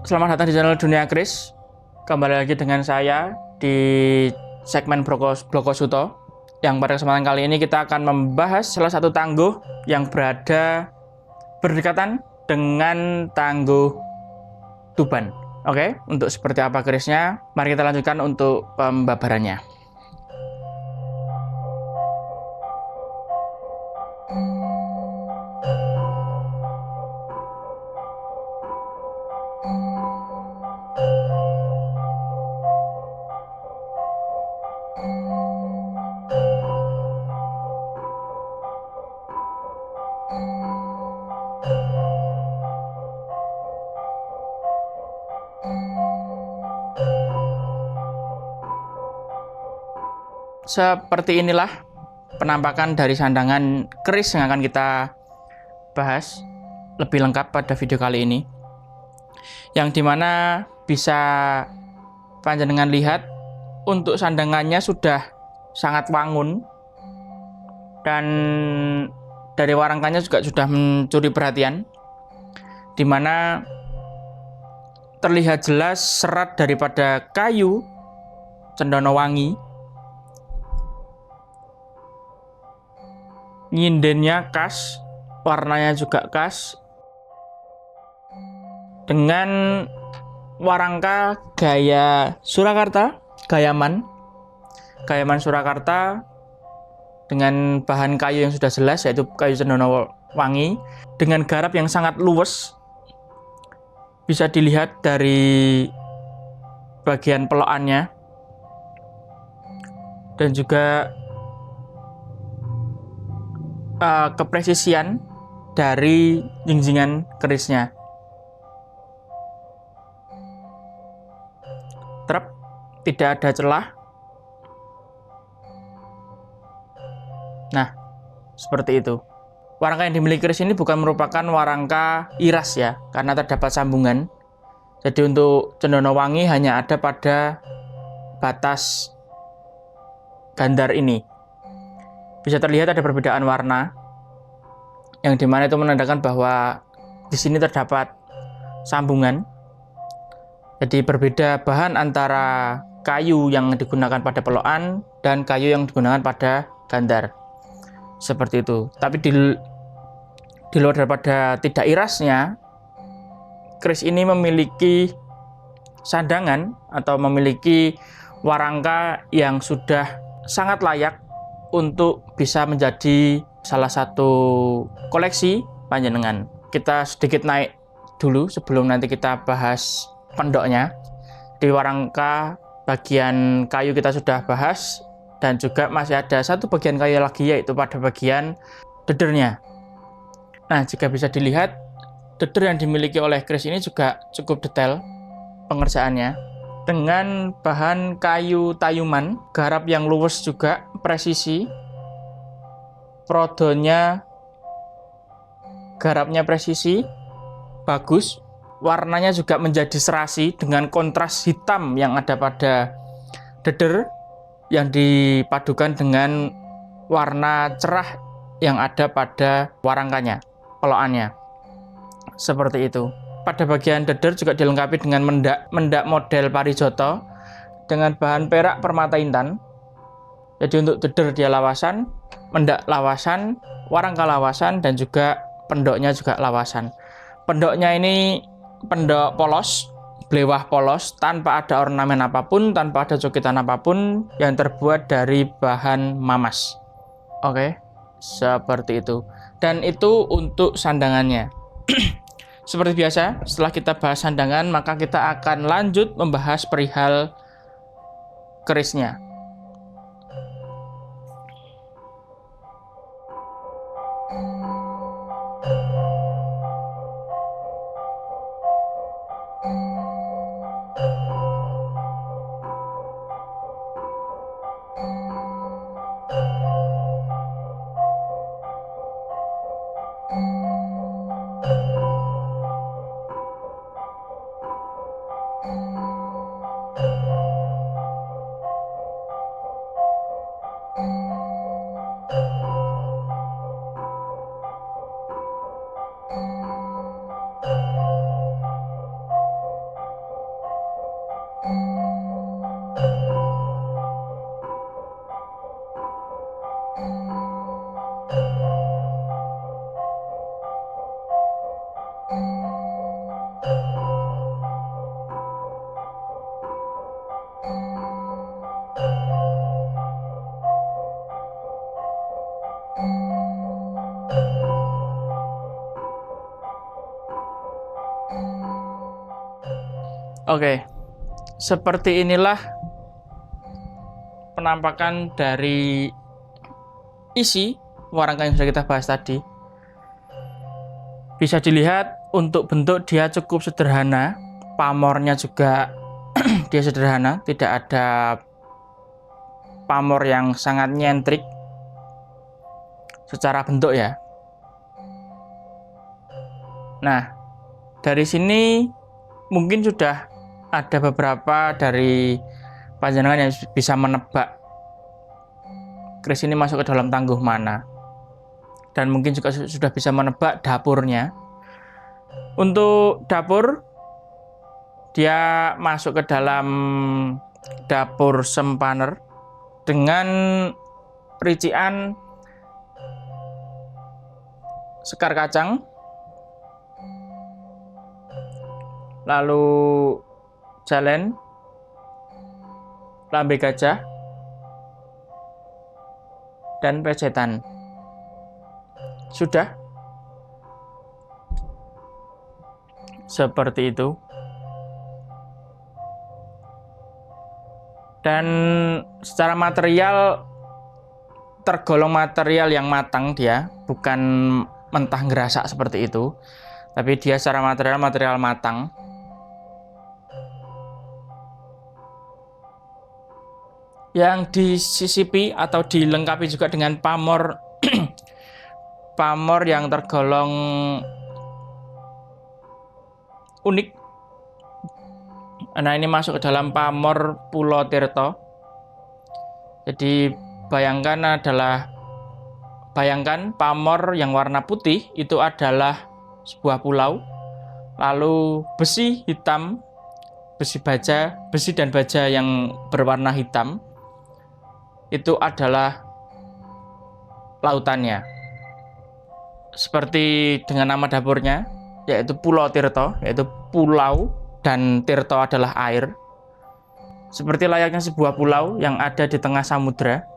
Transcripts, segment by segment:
Selamat datang di channel Dunia Kris. Kembali lagi dengan saya di segmen Bloko Suto. Yang pada kesempatan kali ini kita akan membahas salah satu tangguh yang berada berdekatan dengan tangguh Tuban. Oke, untuk seperti apa kerisnya, mari kita lanjutkan untuk pembabarannya. Seperti inilah penampakan dari sandangan keris yang akan kita bahas lebih lengkap pada video kali ini, yang dimana bisa panjenengan lihat untuk sandangannya sudah sangat wangun dan dari warangkanya juga sudah mencuri perhatian, dimana terlihat jelas serat daripada kayu Cendono Wangi. Nyindennya khas, warnanya juga khas, dengan warangka gaya Surakarta, Gayaman Surakarta, dengan bahan kayu yang sudah jelas yaitu kayu Cendono Wangi, dengan garap yang sangat luwes, bisa dilihat dari bagian pelokannya dan juga kepresisian dari jingjingan kerisnya. Tidak ada celah. Nah, seperti itu. Warangka yang dimiliki keris ini bukan merupakan warangka iras ya, karena terdapat sambungan. Jadi untuk Cendono Wangi hanya ada pada batas gandar ini. Bisa terlihat ada perbedaan warna, yang dimana itu menandakan bahwa di sini terdapat sambungan. Jadi berbeda bahan antara kayu yang digunakan pada pelokan dan kayu yang digunakan pada gandar. Seperti itu. Tapi di luar daripada tidak irasnya, keris ini memiliki sandangan atau memiliki warangka yang sudah sangat layak untuk bisa menjadi salah satu koleksi panjenengan. Kita sedikit naik dulu sebelum nanti kita bahas pendoknya. Di warangka bagian kayu kita sudah bahas, dan juga masih ada satu bagian kayu lagi, yaitu pada bagian dedernya. Nah, jika bisa dilihat, deder yang dimiliki oleh keris ini juga cukup detail pengerjaannya, dengan bahan kayu tayuman, garap yang luwes juga, presisi, prodonya, garapnya presisi, bagus, warnanya juga menjadi serasi dengan kontras hitam yang ada pada deder, yang dipadukan dengan warna cerah yang ada pada warangkanya, pelokannya. Seperti itu. Pada bagian deder juga dilengkapi dengan mendak model Parijoto dengan bahan perak permata intan. Jadi untuk deder dia lawasan, mendak lawasan, warangka lawasan, dan juga pendoknya juga lawasan. Pendoknya ini pendok polos, blewah polos, tanpa ada ornamen apapun, tanpa ada cokitan apapun, yang terbuat dari bahan mamas. Oke, seperti itu. Dan itu untuk sandangannya. Seperti biasa, setelah kita bahas sandangan, maka kita akan lanjut membahas perihal kerisnya. Oke, seperti inilah penampakan dari isi warangka yang sudah kita bahas tadi. Bisa dilihat untuk bentuk dia cukup sederhana, pamornya juga dia sederhana, tidak ada pamor yang sangat nyentrik secara bentuk ya. Nah, dari sini mungkin sudah ada beberapa dari panjenengan yang bisa menebak keris ini masuk ke dalam tangguh mana. Dan mungkin juga sudah bisa menebak dapurnya. Untuk dapur, dia masuk ke dalam dapur sempaner dengan rician sekar kacang, lalu jalen, lambe gajah, dan pecetan. Sudah seperti itu. Dan secara material tergolong material yang matang, dia bukan mentah ngerasak seperti itu, tapi dia secara material matang. Yang disisipi atau dilengkapi juga dengan pamor pamor yang tergolong unik. Nah, ini masuk ke dalam pamor Pulo Tirto. Jadi bayangkan pamor yang warna putih itu adalah sebuah pulau. Lalu besi hitam, besi dan baja yang berwarna hitam itu adalah lautannya. Seperti dengan nama dapurnya, yaitu Pulau Tirto, yaitu pulau, dan Tirto adalah air. Seperti layaknya sebuah pulau yang ada di tengah samudra.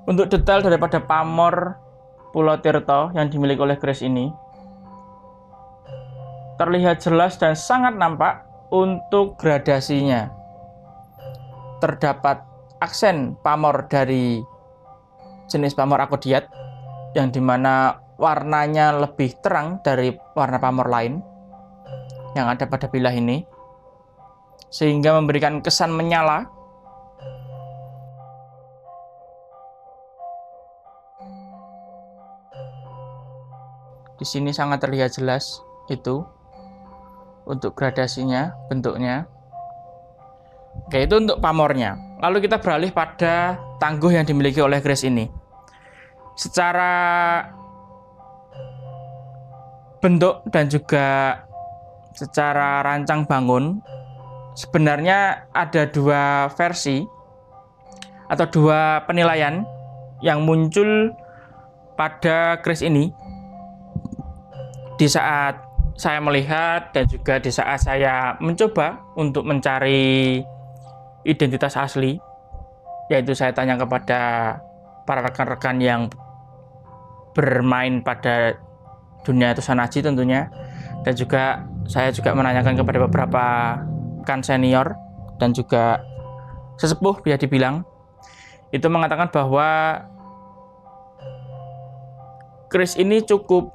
Untuk detail daripada pamor Pulau Tirto yang dimiliki oleh keris ini, terlihat jelas dan sangat nampak untuk gradasinya. Terdapat aksen pamor dari jenis pamor akodiat yang dimana warnanya lebih terang dari warna pamor lain yang ada pada bilah ini, sehingga memberikan kesan menyala. Di sini sangat terlihat jelas itu untuk gradasinya, bentuknya. Oke, itu untuk pamornya. Lalu kita beralih pada tangguh yang dimiliki oleh keris ini. Secara bentuk dan juga secara rancang bangun, sebenarnya ada dua versi atau dua penilaian yang muncul pada keris ini di saat saya melihat dan juga di saat saya mencoba untuk mencari identitas asli, yaitu saya tanya kepada para rekan-rekan yang bermain pada dunia Tusanaji tentunya, dan juga saya juga menanyakan kepada beberapa rekan senior dan juga sesepuh bisa dibilang, itu mengatakan bahwa keris ini cukup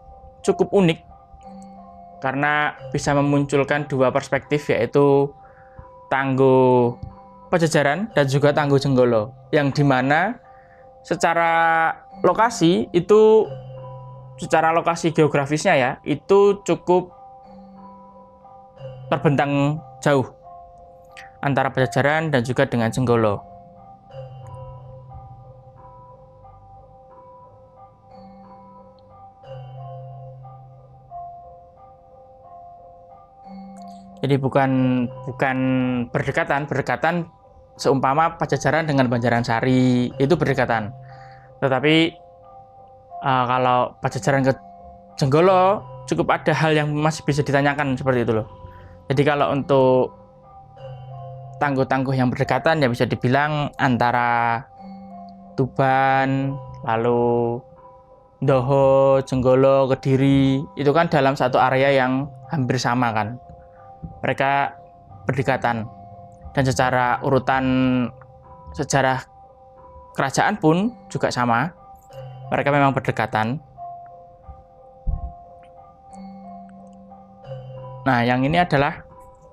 unik karena bisa memunculkan dua perspektif, yaitu tangguh Pajajaran dan juga tangguh Jenggolo, yang dimana secara lokasi geografisnya ya, itu cukup terbentang jauh antara Pajajaran dan juga dengan Jenggolo. Jadi bukan berdekatan seumpama Pajajaran dengan Banjaran-Sari itu berdekatan. Tetapi kalau Pajajaran ke Jenggolo cukup ada hal yang masih bisa ditanyakan seperti itu loh. Jadi kalau untuk tangguh-tangguh yang berdekatan ya bisa dibilang antara Tuban, lalu Ndoho, Jenggolo, Kediri, itu kan dalam satu area yang hampir sama kan. mereka berdekatan. Dan secara urutan sejarah kerajaan pun juga sama, mereka memang berdekatan. Nah, yang ini adalah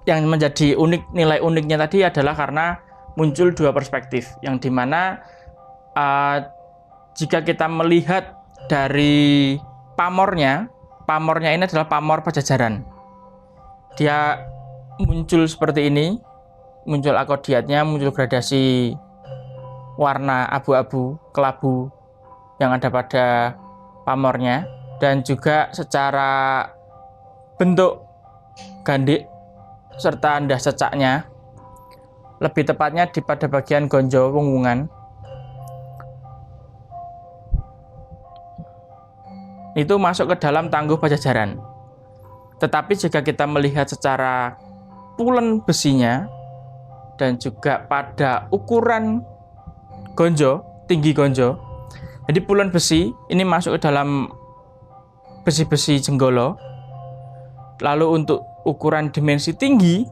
yang menjadi unik, nilai uniknya tadi adalah karena muncul dua perspektif, yang dimana jika kita melihat dari pamornya ini adalah pamor Pajajaran. Dia muncul seperti ini, muncul akodiatnya, muncul gradasi warna abu-abu, kelabu yang ada pada pamornya, dan juga secara bentuk gandik serta ndah cecaknya, lebih tepatnya pada bagian gonjo punggungan, itu masuk ke dalam tangguh Pajajaran. Tetapi jika kita melihat secara pulen besinya dan juga pada ukuran gonjo, tinggi gonjo, jadi pulen besi ini masuk ke dalam besi-besi jenggolo. Lalu untuk ukuran dimensi tinggi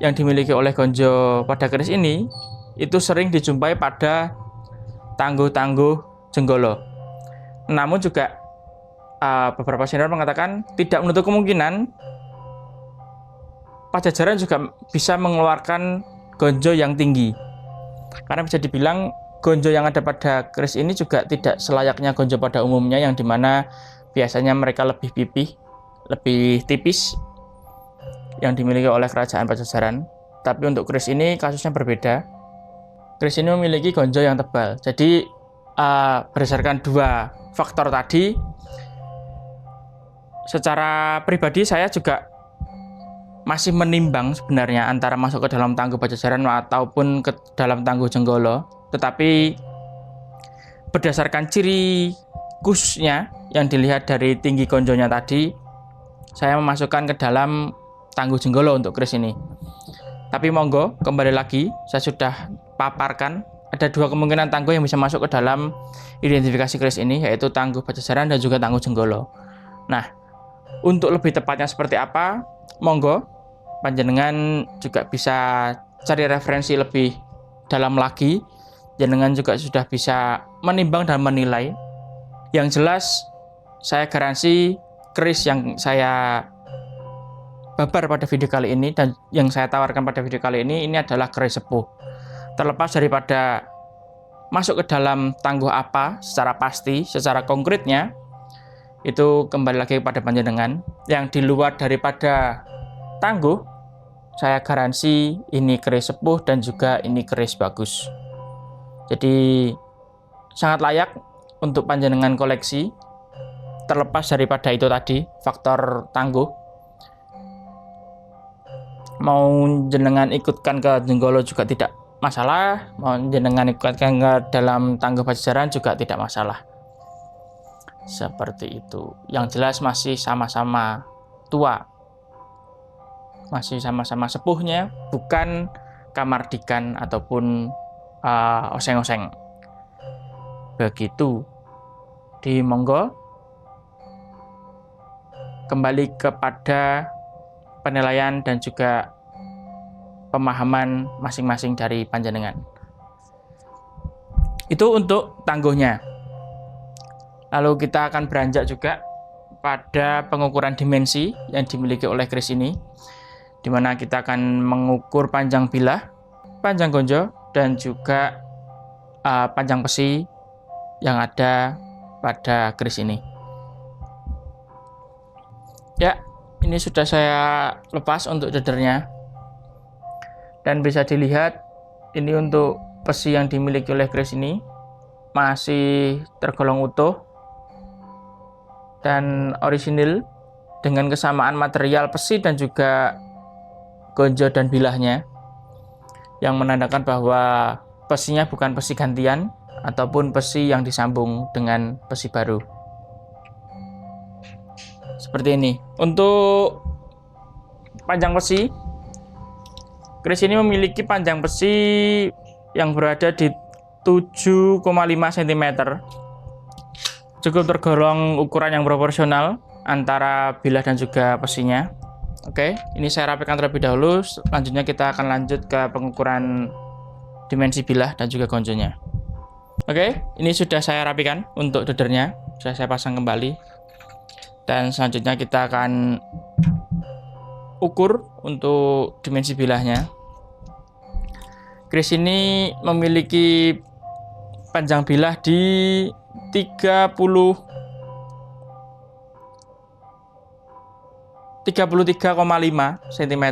yang dimiliki oleh gonjo pada keris ini, itu sering dijumpai pada tangguh-tangguh jenggolo. Namun juga beberapa senior mengatakan tidak menutup kemungkinan Pajajaran juga bisa mengeluarkan gonjo yang tinggi. Karena bisa dibilang gonjo yang ada pada keris ini juga tidak selayaknya gonjo pada umumnya, yang dimana biasanya mereka lebih pipih, lebih tipis yang dimiliki oleh kerajaan Pajajaran. Tapi untuk keris ini kasusnya berbeda. Keris ini memiliki gonjo yang tebal. Jadi berdasarkan dua faktor tadi, secara pribadi saya juga masih menimbang sebenarnya antara masuk ke dalam tangguh Pajajaran ataupun ke dalam tangguh jenggolo. Tetapi berdasarkan ciri khususnya yang dilihat dari tinggi gonjonya tadi, saya memasukkan ke dalam tangguh jenggolo untuk keris ini. Tapi monggo, kembali lagi, saya sudah paparkan ada dua kemungkinan tangguh yang bisa masuk ke dalam identifikasi keris ini, yaitu tangguh Pajajaran dan juga tangguh jenggolo. Nah, untuk lebih tepatnya seperti apa, monggo panjenengan juga bisa cari referensi lebih dalam lagi. Jenengan juga sudah bisa menimbang dan menilai. Yang jelas, saya garansi keris yang saya babar pada video kali ini dan yang saya tawarkan pada video kali ini adalah keris sepuh. Terlepas daripada masuk ke dalam tangguh apa secara pasti, secara konkretnya, itu kembali lagi kepada panjenengan. Yang di luar daripada tangguh, saya garansi ini keris sepuh dan juga ini keris bagus. Jadi sangat layak untuk panjenengan koleksi. Terlepas daripada itu tadi, faktor tangguh, mau jenengan ikutkan ke jenggolo juga tidak masalah, mau jenengan ikutkan ke dalam tangguh Pajajaran juga tidak masalah. Seperti itu. Yang jelas masih sama-sama tua, masih sama-sama sepuhnya, bukan kamardikan ataupun oseng-oseng. Begitu. Di monggo kembali kepada penilaian dan juga pemahaman masing-masing dari panjenengan. Itu untuk tangguhnya. Lalu kita akan beranjak juga pada pengukuran dimensi yang dimiliki oleh keris ini, di mana kita akan mengukur panjang bilah, panjang gonjo, dan juga panjang besi yang ada pada keris ini. Ya, ini sudah saya lepas untuk dadernya. Dan bisa dilihat, ini untuk besi yang dimiliki oleh keris ini masih tergolong utuh dan orisinil dengan kesamaan material besi dan juga gonjo dan bilahnya, yang menandakan bahwa besinya bukan besi gantian ataupun besi yang disambung dengan besi baru. Seperti ini. Untuk panjang besi, keris ini memiliki panjang besi yang berada di 7,5 cm. Cukup tergolong ukuran yang proporsional antara bilah dan juga besinya. Oke, ini saya rapikan terlebih dahulu. Selanjutnya kita akan lanjut ke pengukuran dimensi bilah dan juga gonjonya. Oke, ini sudah saya rapikan untuk dadernya. Sudah saya pasang kembali. Dan selanjutnya kita akan ukur untuk dimensi bilahnya. Keris ini memiliki panjang bilah di 33,5 cm.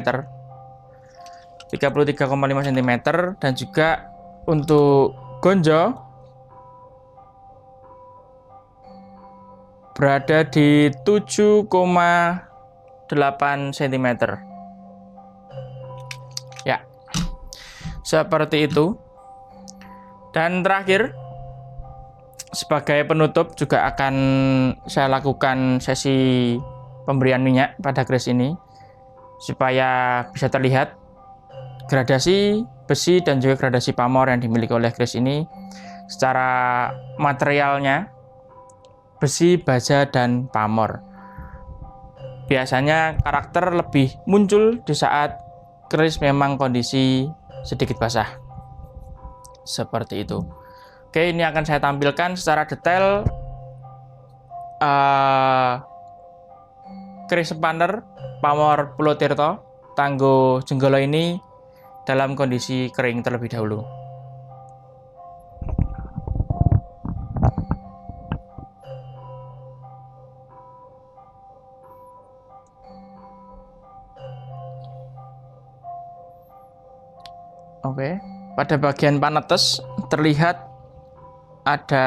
33,5 cm dan juga untuk gonjo berada di 7,8 cm. Ya. Seperti itu. Dan terakhir, sebagai penutup juga akan saya lakukan sesi pemberian minyak pada keris ini supaya bisa terlihat gradasi besi dan juga gradasi pamor yang dimiliki oleh keris ini. Secara materialnya besi, baja, dan pamor. Biasanya karakter lebih muncul di saat keris memang kondisi sedikit basah. Seperti itu. Oke, ini akan saya tampilkan secara detail keris sepander pamor Pulo Tirto Tangguh Jenggolo ini dalam kondisi kering terlebih dahulu. Oke, pada bagian panetes terlihat ada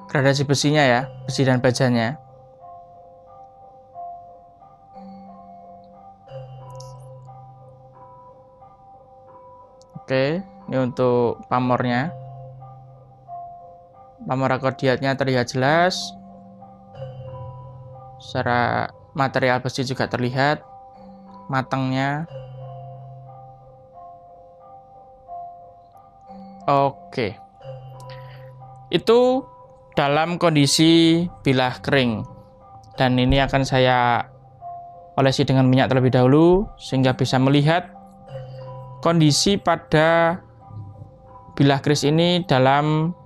gradasi besinya ya, besi dan bajanya. Oke, ini untuk pamornya. Pamor akodiatnya terlihat jelas. Secara material besi juga terlihat matangnya. Oke. Itu dalam kondisi bilah kering. Dan ini akan saya olesi dengan minyak terlebih dahulu sehingga bisa melihat kondisi pada bilah keris ini dalam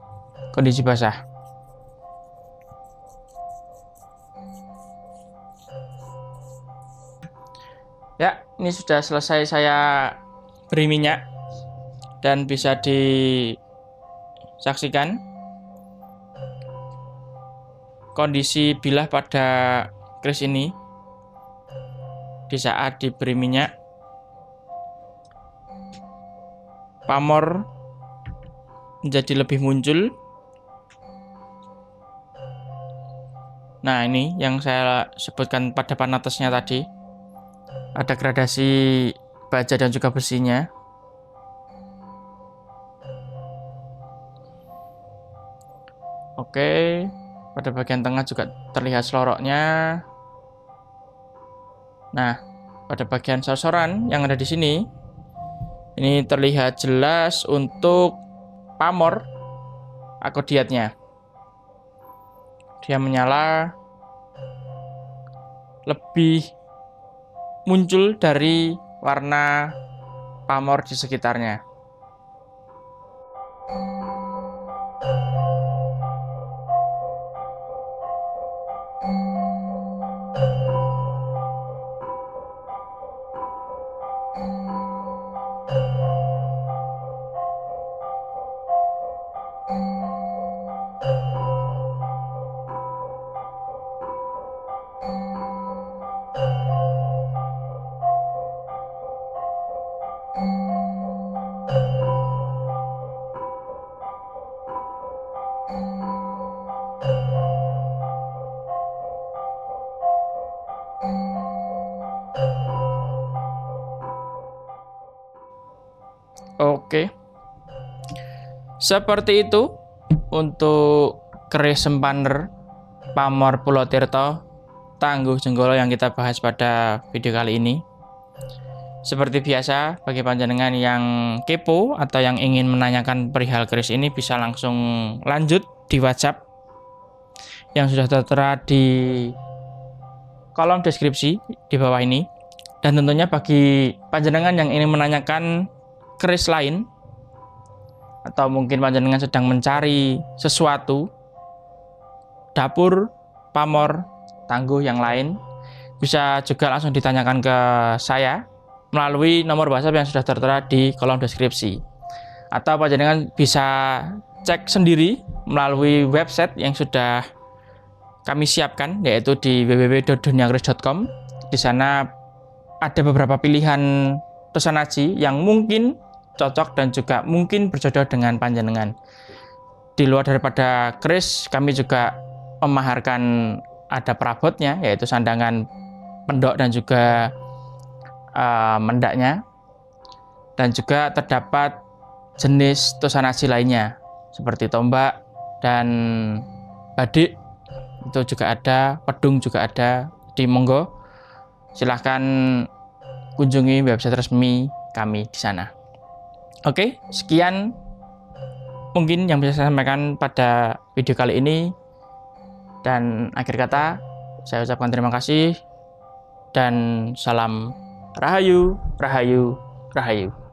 kondisi basah. Ya, ini sudah selesai saya beri minyak dan bisa disaksikan kondisi bilah pada keris ini di saat diberi minyak. Pamor menjadi lebih muncul. Nah, ini yang saya sebutkan pada panetesnya tadi. Ada gradasi baja dan juga besinya. Oke, pada bagian tengah juga terlihat seloroknya. Nah, pada bagian sasaran yang ada di sini, ini terlihat jelas untuk pamor akodiatnya. Dia menyala lebih muncul dari warna pamor di sekitarnya. Oke. Seperti itu untuk keris sempander pamor Pulo Tirto Tangguh Jenggolo yang kita bahas pada video kali ini. Seperti biasa, bagi panjenengan yang kepo atau yang ingin menanyakan perihal keris ini bisa langsung lanjut di WhatsApp yang sudah tertera di kolom deskripsi di bawah ini. Dan tentunya bagi panjenengan yang ingin menanyakan keris lain, atau mungkin panjenengan sedang mencari sesuatu, dapur, pamor, tangguh yang lain, bisa juga langsung ditanyakan ke saya melalui nomor WhatsApp yang sudah tertera di kolom deskripsi. Atau panjenengan bisa cek sendiri melalui website yang sudah kami siapkan, yaitu di www.duniakeris.com. Di sana ada beberapa pilihan tosanaji yang mungkin cocok dan juga mungkin berjodoh dengan panjenengan. Di luar daripada keris, kami juga memaharkan ada perabotnya, yaitu sandangan pendok dan juga mendaknya. Dan juga terdapat jenis tosanaji lainnya seperti tombak dan badik, itu juga ada, pedung juga ada. Di monggo silahkan kunjungi website resmi kami di sana. Oke, sekian mungkin yang bisa saya sampaikan pada video kali ini. Dan akhir kata, saya ucapkan terima kasih dan salam Rahayu, Rahayu, Rahayu.